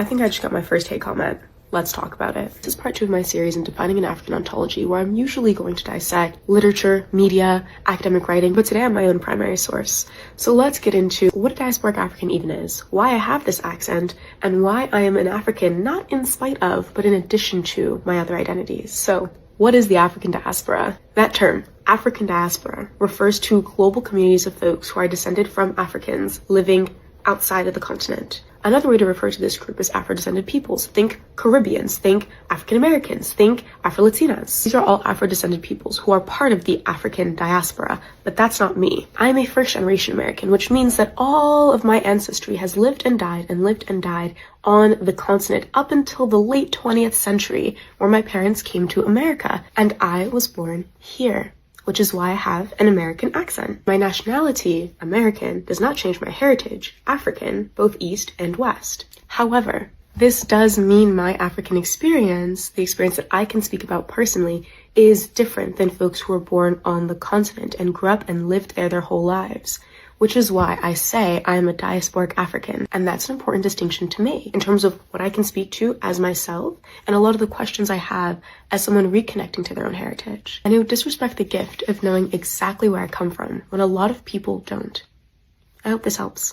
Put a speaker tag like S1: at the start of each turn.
S1: I think I just got my first hate comment. Let's talk about it. This is part 2 of my series in defining an African ontology, where I'm usually going to dissect literature, media, academic writing, but today I'm my own primary source. So let's get into what a diasporic African even is, why I have this accent, and why I am an African not in spite of, but in addition to my other identities. So what is the African diaspora? That term, African diaspora, refers to global communities of folks who are descended from Africans living outside of the continent. Another way to refer to this group is Afro-descended peoples. Think Caribbeans, think African Americans, think Afro-Latinas. These are all Afro-descended peoples who are part of the African diaspora, but that's not me. I'm a first-generation American, which means that all of my ancestry has lived and died on the continent up until the late 20th century, where my parents came to America, and I was born here, which is why I have an American accent. My nationality, American, does not change my heritage, African, both East and West. However, this does mean my African experience, the experience that I can speak about personally, is different than folks who were born on the continent and grew up and lived there their whole lives. Which is why I say I am a diasporic African, and that's an important distinction to me in terms of what I can speak to as myself and a lot of the questions I have as someone reconnecting to their own heritage. And it would disrespect the gift of knowing exactly where I come from when a lot of people don't. I hope this helps.